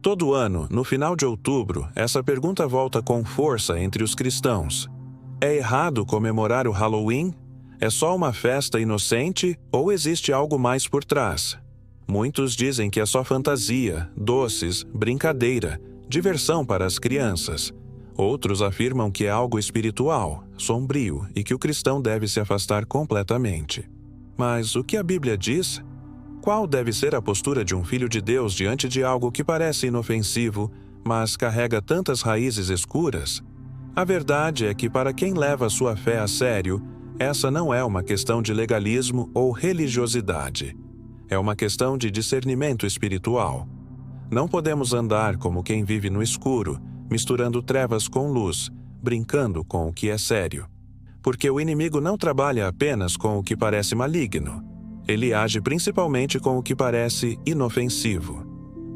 Todo ano, no final de outubro, essa pergunta volta com força entre os cristãos. É errado comemorar o Halloween? É só uma festa inocente ou existe algo mais por trás? Muitos dizem que é só fantasia, doces, brincadeira, diversão para as crianças. Outros afirmam que é algo espiritual, sombrio e que o cristão deve se afastar completamente. Mas o que a Bíblia diz? Qual deve ser a postura de um filho de Deus diante de algo que parece inofensivo, mas carrega tantas raízes escuras? A verdade é que para quem leva sua fé a sério, essa não é uma questão de legalismo ou religiosidade. É uma questão de discernimento espiritual. Não podemos andar como quem vive no escuro, misturando trevas com luz, brincando com o que é sério. Porque o inimigo não trabalha apenas com o que parece maligno. Ele age principalmente com o que parece inofensivo.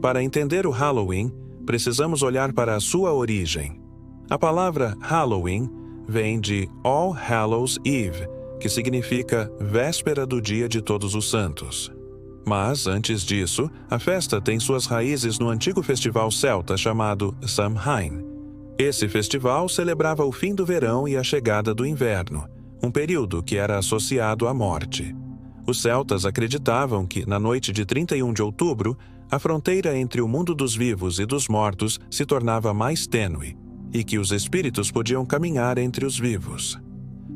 Para entender o Halloween, precisamos olhar para a sua origem. A palavra Halloween vem de All Hallows Eve, que significa véspera do Dia de Todos os Santos. Mas, antes disso, a festa tem suas raízes no antigo festival celta chamado Samhain. Esse festival celebrava o fim do verão e a chegada do inverno, um período que era associado à morte. Os celtas acreditavam que, na noite de 31 de outubro, a fronteira entre o mundo dos vivos e dos mortos se tornava mais tênue, e que os espíritos podiam caminhar entre os vivos.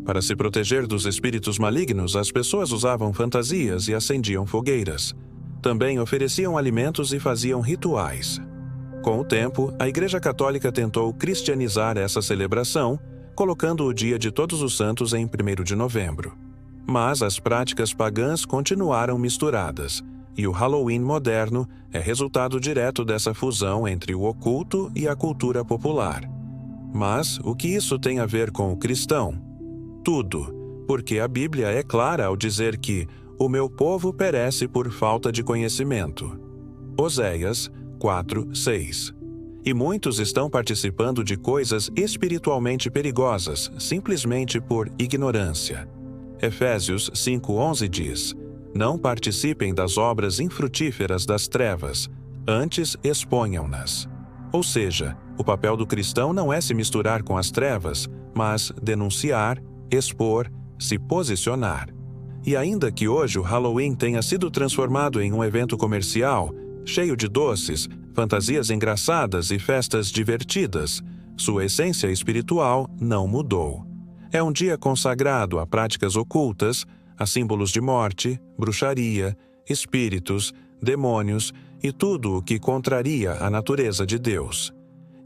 Para se proteger dos espíritos malignos, as pessoas usavam fantasias e acendiam fogueiras. Também ofereciam alimentos e faziam rituais. Com o tempo, a Igreja Católica tentou cristianizar essa celebração, colocando o Dia de Todos os Santos em 1º de novembro. Mas as práticas pagãs continuaram misturadas, e o Halloween moderno é resultado direto dessa fusão entre o oculto e a cultura popular. Mas o que isso tem a ver com o cristão? Tudo, porque a Bíblia é clara ao dizer que o meu povo perece por falta de conhecimento. Oséias 4:6. E muitos estão participando de coisas espiritualmente perigosas, simplesmente por ignorância. Efésios 5:11 diz: Não participem das obras infrutíferas das trevas, antes exponham-nas. Ou seja, o papel do cristão não é se misturar com as trevas, mas denunciar, expor, se posicionar. E ainda que hoje o Halloween tenha sido transformado em um evento comercial, cheio de doces, fantasias engraçadas e festas divertidas, sua essência espiritual não mudou. É um dia consagrado a práticas ocultas, a símbolos de morte, bruxaria, espíritos, demônios e tudo o que contraria a natureza de Deus.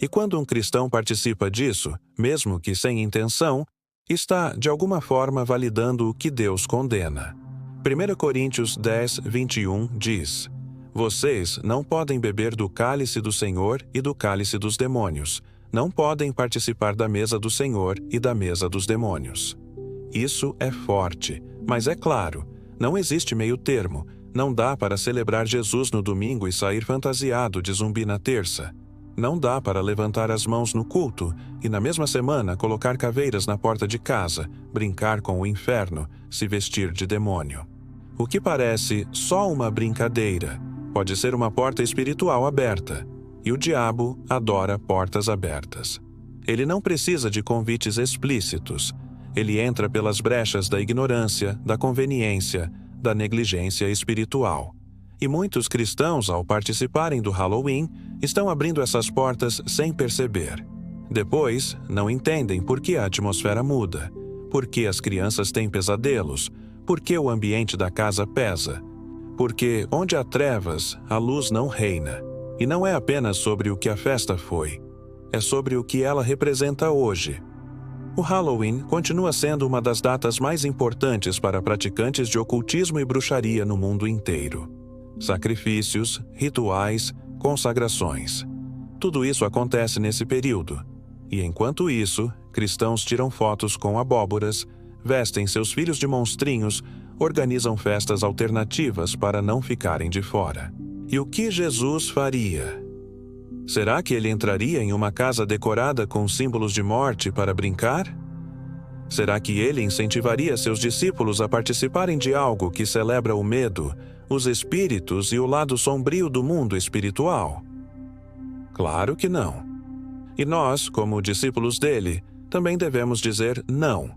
E quando um cristão participa disso, mesmo que sem intenção, está, de alguma forma, validando o que Deus condena. 1 Coríntios 10:21 diz: Vocês não podem beber do cálice do Senhor e do cálice dos demônios. Não podem participar da mesa do Senhor e da mesa dos demônios. Isso é forte, mas é claro, não existe meio termo. Não dá para celebrar Jesus no domingo e sair fantasiado de zumbi na terça. Não dá para levantar as mãos no culto e na mesma semana colocar caveiras na porta de casa, brincar com o inferno, se vestir de demônio. O que parece só uma brincadeira pode ser uma porta espiritual aberta, e o diabo adora portas abertas. Ele não precisa de convites explícitos. Ele entra pelas brechas da ignorância, da conveniência, da negligência espiritual. E muitos cristãos, ao participarem do Halloween, estão abrindo essas portas sem perceber. Depois, não entendem por que a atmosfera muda, por que as crianças têm pesadelos, por que o ambiente da casa pesa. Porque onde há trevas, a luz não reina. E não é apenas sobre o que a festa foi, é sobre o que ela representa hoje. O Halloween continua sendo uma das datas mais importantes para praticantes de ocultismo e bruxaria no mundo inteiro. Sacrifícios, rituais, consagrações. Tudo isso acontece nesse período. E enquanto isso, cristãos tiram fotos com abóboras, vestem seus filhos de monstrinhos, organizam festas alternativas para não ficarem de fora. E o que Jesus faria? Será que ele entraria em uma casa decorada com símbolos de morte para brincar? Será que ele incentivaria seus discípulos a participarem de algo que celebra o medo, os espíritos e o lado sombrio do mundo espiritual? Claro que não. E nós, como discípulos dele, também devemos dizer não.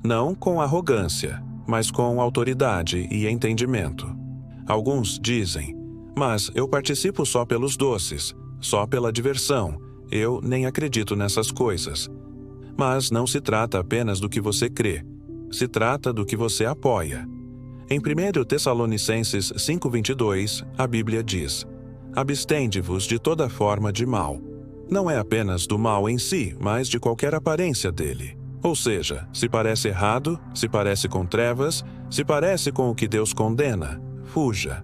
Não com arrogância, mas com autoridade e entendimento. Alguns dizem, mas eu participo só pelos doces, só pela diversão, eu nem acredito nessas coisas. Mas não se trata apenas do que você crê, se trata do que você apoia. Em 1 Tessalonicenses 5:22, a Bíblia diz: abstende-vos de toda forma de mal. Não é apenas do mal em si, mas de qualquer aparência dele. Ou seja, se parece errado, se parece com trevas, se parece com o que Deus condena, fuja.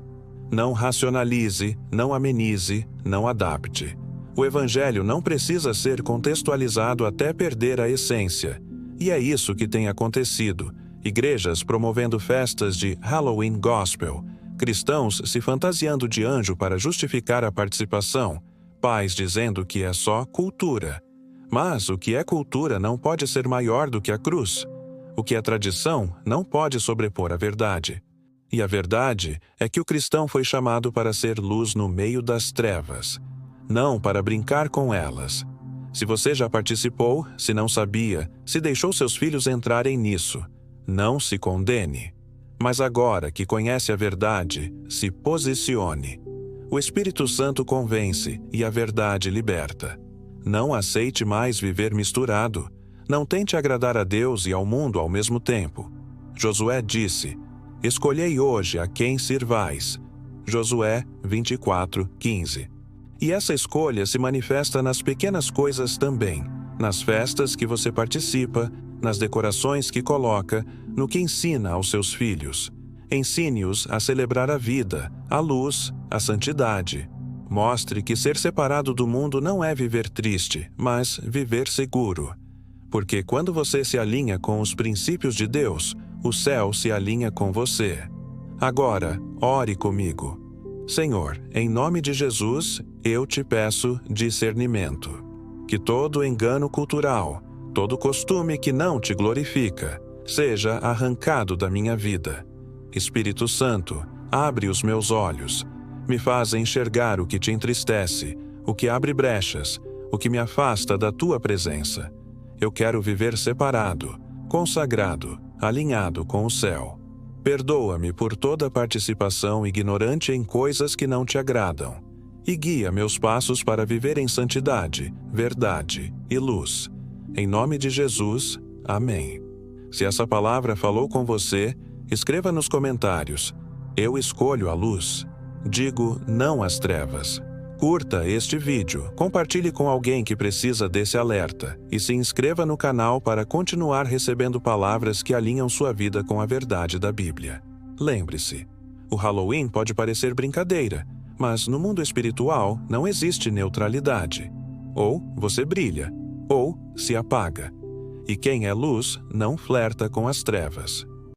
Não racionalize, não amenize, não adapte. O Evangelho não precisa ser contextualizado até perder a essência. E é isso que tem acontecido. Igrejas promovendo festas de Halloween Gospel, cristãos se fantasiando de anjo para justificar a participação, pais dizendo que é só cultura. Mas o que é cultura não pode ser maior do que a cruz. O que é tradição não pode sobrepor a verdade. E a verdade é que o cristão foi chamado para ser luz no meio das trevas, não para brincar com elas. Se você já participou, se não sabia, se deixou seus filhos entrarem nisso, não se condene. Mas agora que conhece a verdade, se posicione. O Espírito Santo convence e a verdade liberta. Não aceite mais viver misturado. Não tente agradar a Deus e ao mundo ao mesmo tempo. Josué disse: escolhei hoje a quem sirvais. Josué 24:15. E essa escolha se manifesta nas pequenas coisas também, nas festas que você participa, nas decorações que coloca, no que ensina aos seus filhos. Ensine-os a celebrar a vida, a luz, a santidade. Mostre que ser separado do mundo não é viver triste, mas viver seguro. Porque quando você se alinha com os princípios de Deus, o céu se alinha com você. Agora, ore comigo. Senhor, em nome de Jesus, eu te peço discernimento. Que todo engano cultural, todo costume que não te glorifica, seja arrancado da minha vida. Espírito Santo, abre os meus olhos. Me faz enxergar o que te entristece, o que abre brechas, o que me afasta da tua presença. Eu quero viver separado, consagrado, alinhado com o céu. Perdoa-me por toda participação ignorante em coisas que não te agradam. E guia meus passos para viver em santidade, verdade e luz. Em nome de Jesus, amém. Se essa palavra falou com você, escreva nos comentários: eu escolho a luz. Digo não às trevas. Curta este vídeo, compartilhe com alguém que precisa desse alerta e se inscreva no canal para continuar recebendo palavras que alinham sua vida com a verdade da Bíblia. Lembre-se, o Halloween pode parecer brincadeira, mas no mundo espiritual não existe neutralidade. Ou você brilha, ou se apaga. E quem é luz não flerta com as trevas.